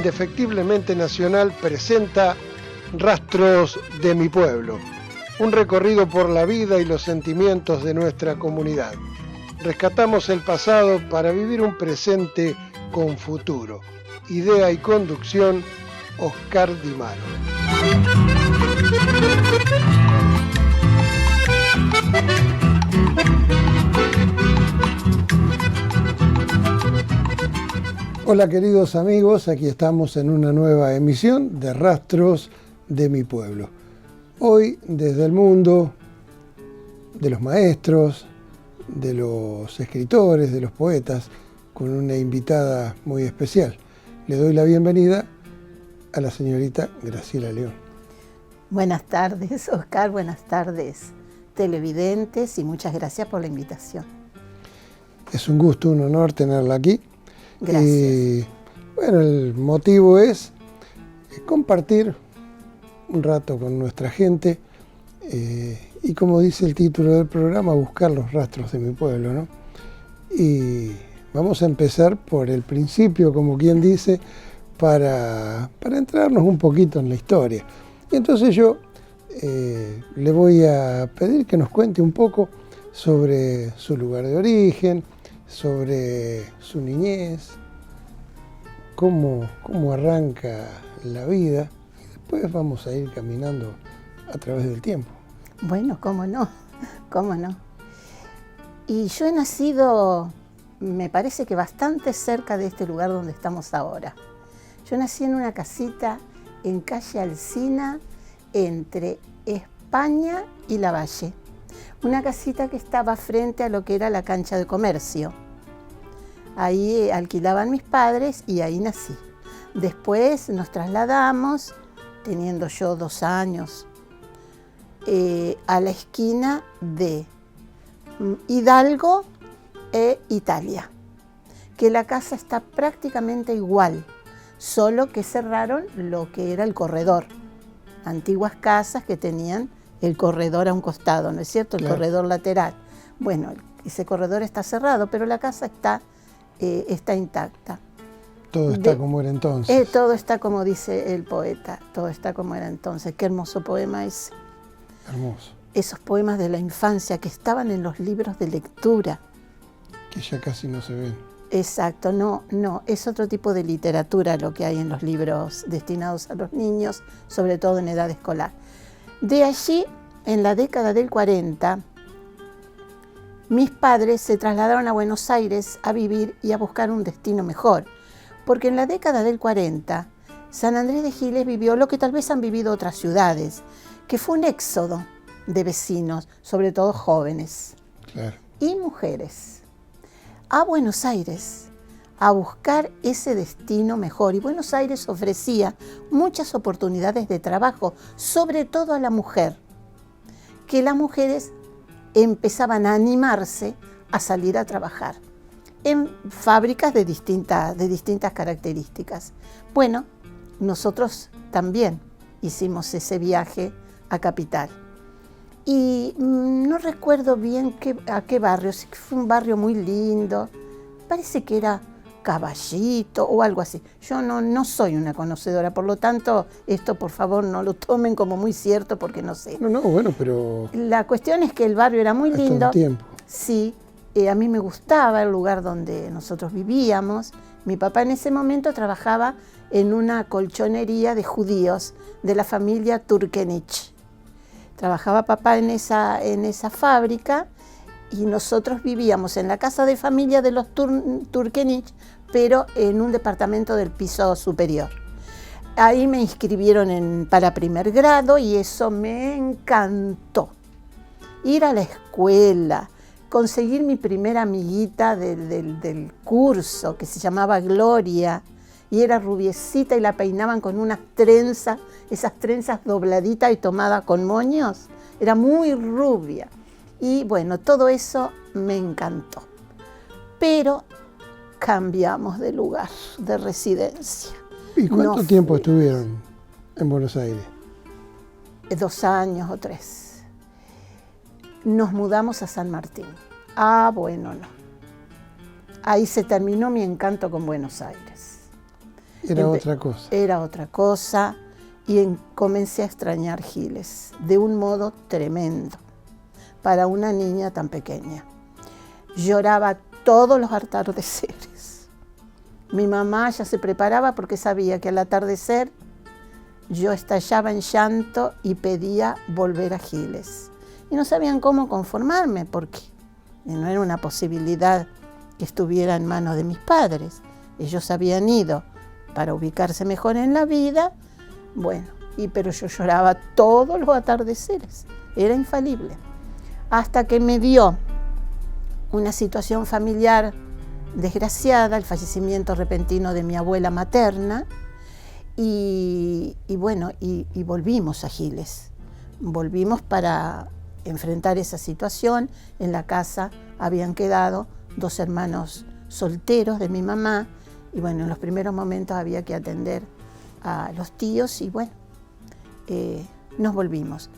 indefectiblemente nacional presenta Rastros de mi pueblo, un recorrido por la vida y los sentimientos de nuestra comunidad. Rescatamos el pasado para vivir un presente con futuro. Idea y conducción, Oscar Di Maro. Hola queridos amigos, aquí estamos en una nueva emisión de Rastros de mi pueblo. Hoy desde el mundo de los maestros, de los escritores, de los poetas, con una invitada muy especial. Le doy la bienvenida a la señorita Graciela León. Buenas tardes, Oscar, buenas tardes, televidentes, y muchas gracias por la invitación. Es un gusto, un honor tenerla aquí. Gracias. Y bueno, el motivo es compartir un rato con nuestra gente y, como dice el título del programa, buscar los rastros de mi pueblo, ¿no? Y vamos a empezar por el principio, como quien dice, para entrarnos un poquito en la historia. Y entonces yo le voy a pedir que nos cuente un poco sobre su lugar de origen, sobre su niñez, cómo arranca la vida, y después vamos a ir caminando a través del tiempo. Bueno, cómo no. Y yo he nacido, me parece que bastante cerca de este lugar donde estamos ahora. Yo nací en una casita en calle Alsina, entre España y Lavalle. Una casita que estaba frente a lo que era la cancha de comercio. Ahí alquilaban mis padres y ahí nací. Después nos trasladamos, teniendo yo 2 años, a la esquina de Hidalgo e Italia, que la casa está prácticamente igual, solo que cerraron lo que era el corredor. Antiguas casas que tenían el corredor a un costado, ¿no es cierto? El corredor lateral. Bueno, ese corredor está cerrado, pero la casa está intacta. Todo está como era entonces. Todo está como dice el poeta, todo está como era entonces. Qué hermoso poema ese. Hermoso. Esos poemas de la infancia que estaban en los libros de lectura. Que ya casi no se ven. Exacto, no, es otro tipo de literatura lo que hay en los libros destinados a los niños, sobre todo en edad escolar. De allí, en la década del 40, mis padres se trasladaron a Buenos Aires a vivir y a buscar un destino mejor, porque en la década del 40, San Andrés de Giles vivió lo que tal vez han vivido otras ciudades, que fue un éxodo de vecinos, sobre todo jóvenes, claro, y mujeres, a Buenos Aires, a buscar ese destino mejor. Y Buenos Aires ofrecía muchas oportunidades de trabajo, sobre todo a la mujer, que las mujeres empezaban a animarse a salir a trabajar en fábricas de distintas características. Bueno, nosotros también hicimos ese viaje a Capital. Y no recuerdo bien a qué barrio, sí que fue un barrio muy lindo, parece que era Caballito o algo así. Yo no soy una conocedora, por lo tanto, esto por favor no lo tomen como muy cierto porque no sé. No, bueno, pero... La cuestión es que el barrio era muy lindo. Un tiempo. Sí, a mí me gustaba el lugar donde nosotros vivíamos. Mi papá en ese momento trabajaba en una colchonería de judíos de la familia Turkenich. Trabajaba papá en esa fábrica y nosotros vivíamos en la casa de familia de los Turkenich, pero en un departamento del piso superior. Ahí me inscribieron para primer grado y eso me encantó. Ir a la escuela, conseguir mi primera amiguita del curso que se llamaba Gloria, y era rubiecita y la peinaban con unas trenzas, esas trenzas dobladitas y tomadas con moños. Era muy rubia. Y bueno, todo eso me encantó. Pero cambiamos de lugar, de residencia. ¿Y cuánto tiempo estuvieron en Buenos Aires? 2 años o 3. Nos mudamos a San Martín. Bueno, no. Ahí se terminó mi encanto con Buenos Aires. Era otra cosa. Era otra cosa y comencé a extrañar Giles de un modo tremendo para una niña tan pequeña. Lloraba todos los atardeceres. Mi mamá ya se preparaba porque sabía que al atardecer yo estallaba en llanto y pedía volver a Giles. Y no sabían cómo conformarme porque no era una posibilidad que estuviera en manos de mis padres. Ellos habían ido para ubicarse mejor en la vida, bueno, pero yo lloraba todos los atardeceres, era infalible. Hasta que me dio una situación familiar desgraciada, el fallecimiento repentino de mi abuela materna, y volvimos a Giles. Volvimos para enfrentar esa situación. En la casa habían quedado 2 hermanos solteros de mi mamá, y bueno, en los primeros momentos había que atender a los tíos, y bueno, nos volvimos.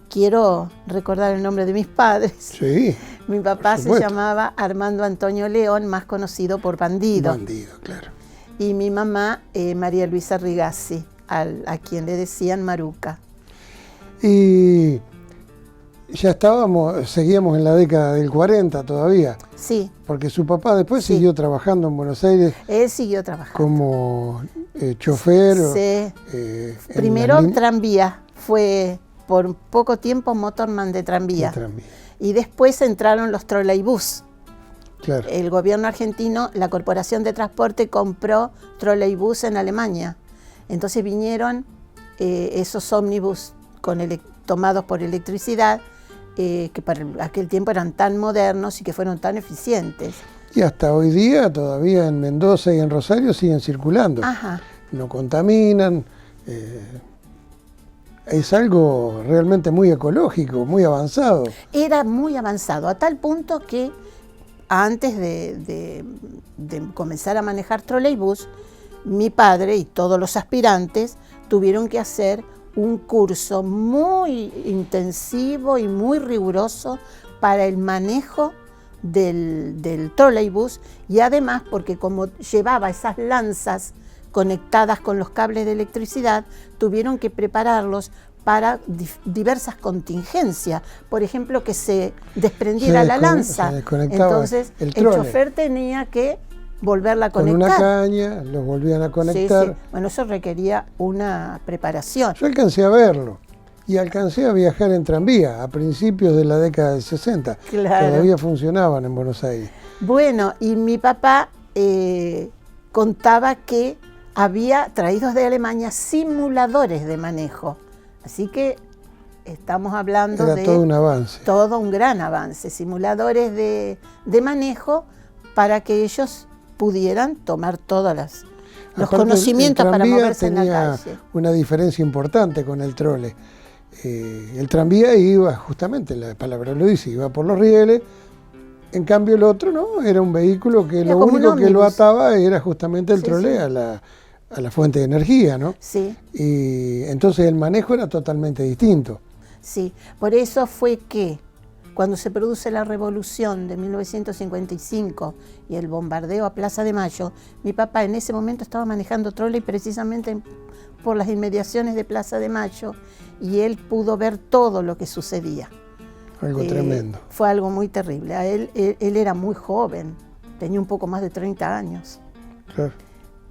Quiero recordar el nombre de mis padres. Sí. Mi papá se llamaba Armando Antonio León, más conocido por Bandido. Bandido, claro. Y mi mamá, María Luisa Rigazzi, a quien le decían Maruca. Y ya seguíamos en la década del 40 todavía. Sí. Porque su papá después siguió trabajando en Buenos Aires. Él siguió trabajando. Como chofer. Sí. Primero tranvía, fue por poco tiempo motorman de tranvía. Y después entraron los troleibús. Claro. El gobierno argentino, la Corporación de Transporte, compró troleibús en Alemania. Entonces vinieron esos ómnibus tomados por electricidad, que para aquel tiempo eran tan modernos y que fueron tan eficientes. Y hasta hoy día todavía en Mendoza y en Rosario siguen circulando. Ajá. No contaminan. Es algo realmente muy ecológico, muy avanzado. Era muy avanzado, a tal punto que antes de comenzar a manejar troleibús, mi padre y todos los aspirantes tuvieron que hacer un curso muy intensivo y muy riguroso para el manejo del troleibús, y además porque como llevaba esas lanzas conectadas con los cables de electricidad, tuvieron que prepararlos para diversas contingencias. Por ejemplo, que se desprendiera la lanza. Entonces el chofer tenía que volverla a conectar. Con una caña los volvían a conectar. Sí, sí. Bueno, eso requería una preparación. Yo alcancé a verlo y alcancé a viajar en tranvía a principios de la década del 60. Claro. Todavía funcionaban en Buenos Aires. Bueno, y mi papá contaba que había traídos de Alemania simuladores de manejo. Así que estamos hablando de todo un avance. Todo un gran avance. Simuladores de manejo para que ellos pudieran tomar todos los conocimientos para moverse en la calle. Tenía una diferencia importante con el trole. El tranvía iba, justamente, la palabra lo dice, iba por los rieles. En cambio el otro no, era un vehículo que lo único que lo ataba era justamente el trole a la fuente de energía, ¿no? Sí. Y entonces el manejo era totalmente distinto. Sí, por eso fue que cuando se produce la revolución de 1955 y el bombardeo a Plaza de Mayo, mi papá en ese momento estaba manejando trole precisamente por las inmediaciones de Plaza de Mayo, y él pudo ver todo lo que sucedía. Algo tremendo. Fue algo muy terrible. Él era muy joven, tenía un poco más de 30 años. Claro.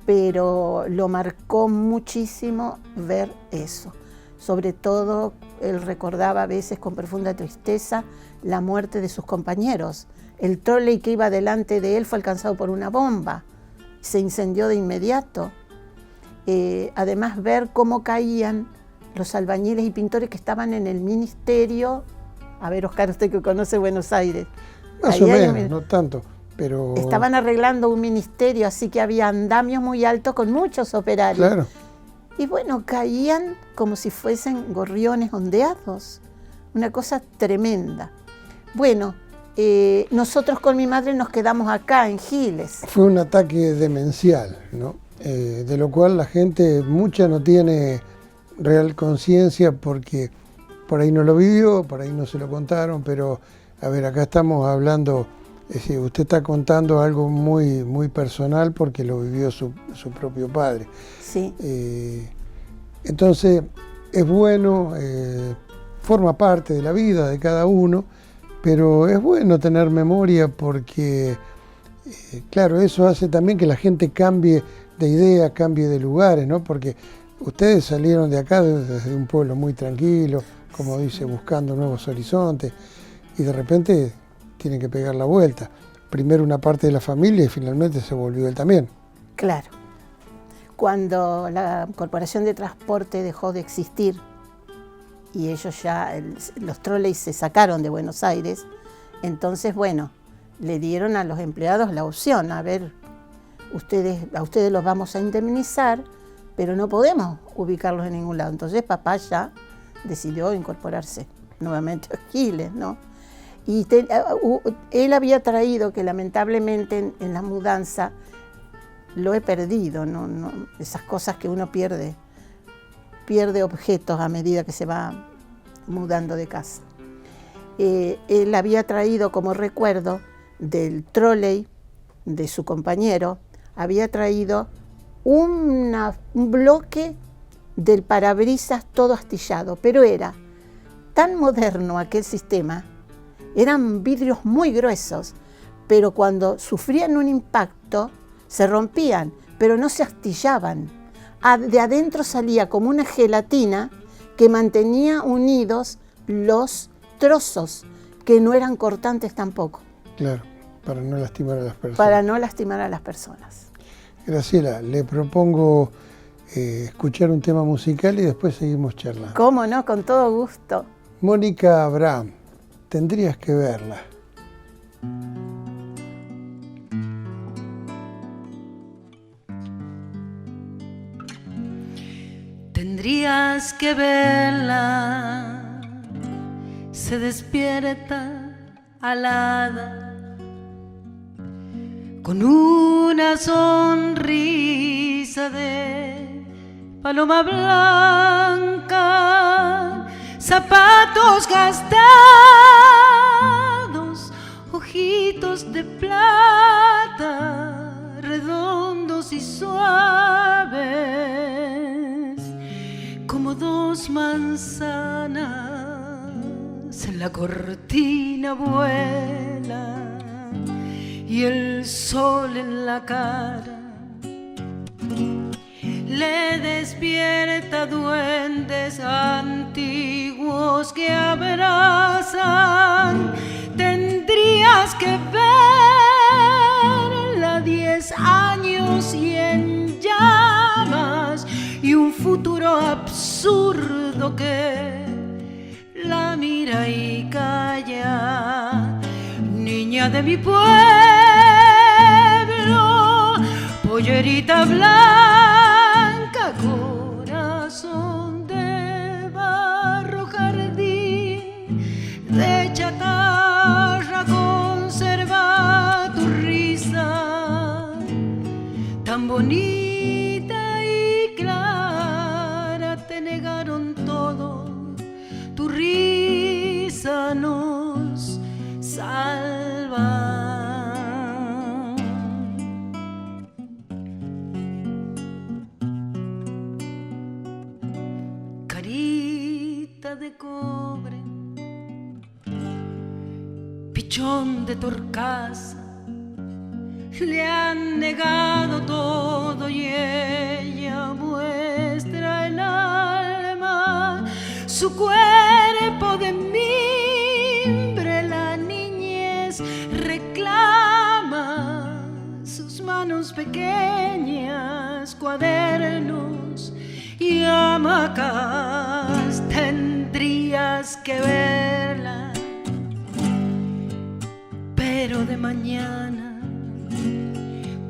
Pero lo marcó muchísimo ver eso. Sobre todo, él recordaba a veces con profunda tristeza la muerte de sus compañeros. El troley que iba delante de él fue alcanzado por una bomba, se incendió de inmediato. Además, ver cómo caían los albañiles y pintores que estaban en el ministerio. A ver, Oscar, usted que conoce Buenos Aires. Más o menos, no tanto. Pero estaban arreglando un ministerio, así que había andamios muy altos con muchos operarios. Claro. Y bueno, caían como si fuesen gorriones ondeados. Una cosa tremenda. Bueno, nosotros con mi madre nos quedamos acá en Giles. Fue un ataque demencial, ¿no? De lo cual la gente, mucha no tiene real conciencia porque por ahí no lo vivió, por ahí no se lo contaron, pero a ver, acá estamos hablando Es decir, usted está contando algo muy, muy personal porque lo vivió su propio padre. Sí. Entonces, es bueno, forma parte de la vida de cada uno, pero es bueno tener memoria porque, claro, eso hace también que la gente cambie de idea, cambie de lugares, ¿no? Porque ustedes salieron de acá desde un pueblo muy tranquilo, como dice, buscando nuevos horizontes, y de repente tienen que pegar la vuelta. Primero una parte de la familia y finalmente se volvió él también. Claro. Cuando la Corporación de Transporte dejó de existir y ellos ya, los troleys se sacaron de Buenos Aires, entonces, bueno, le dieron a los empleados la opción, a ver, a ustedes los vamos a indemnizar, pero no podemos ubicarlos en ningún lado. Entonces papá ya decidió incorporarse nuevamente a Giles, ¿no? Y él había traído, que lamentablemente en la mudanza lo he perdido, ¿no? Esas cosas que uno pierde objetos a medida que se va mudando de casa. Él había traído como recuerdo del trolley de su compañero, había traído un bloque del parabrisas todo astillado, pero era tan moderno aquel sistema. Eran vidrios muy gruesos, pero cuando sufrían un impacto se rompían, pero no se astillaban. De adentro salía como una gelatina que mantenía unidos los trozos, que no eran cortantes tampoco. Claro, para no lastimar a las personas. Para no lastimar a las personas. Graciela, le propongo escuchar un tema musical y después seguimos charlando. ¿Cómo no? Con todo gusto. Mónica Abraham. Tendrías que verla. Tendrías que verla, se despierta alada, con una sonrisa de paloma blanca, zapatos gastados, ojitos de plata, redondos y suaves, como dos manzanas en la cortina vuela y el sol en la cara le despierta duendes antiguos que abrazan. Tendrías que verla 10 años y en llamas y un futuro absurdo que la mira y calla. Niña de mi pueblo, pollerita blanca, corazón de barro, jardín de chatarra, conserva tu risa tan bonita y clara. Te negaron todo, tu risa nos salva. Carita de cobre, pichón de torcaza, le han negado todo y ella muestra el alma, su cuerpo de mimbre, la niñez reclama, sus manos pequeñas, cuadernos y hamacas. Tendrías que verla, pero de mañana,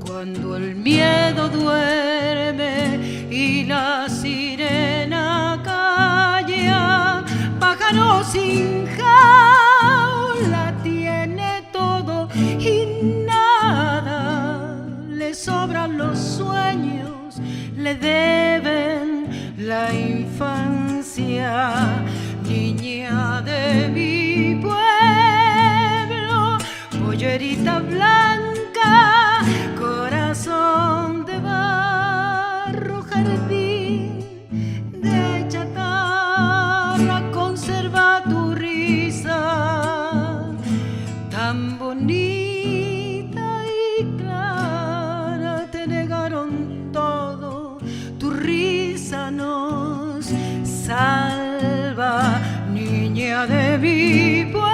cuando el miedo duerme y la sirena calla, pájaro sin jaula tiene todo y nada le sobran. Los sueños le deben la infancia. Niña de mi pueblo, oye Perita blanca, corazón de barro, jardín de chatarra, conserva tu risa tan bonita y clara. Te negaron todo, tu risa nos salva, niña de mi pueblo.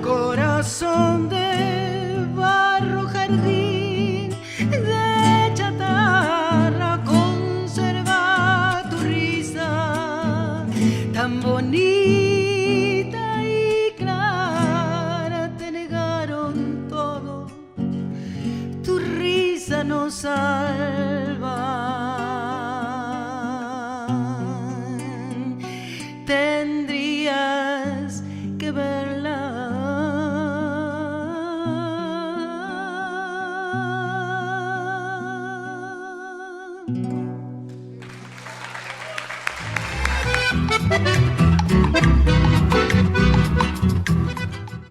Corazón de barro, jardín de chatarra, conserva tu risa tan bonita y clara. Te negaron todo, tu risa nos salva. Tendrías que verla.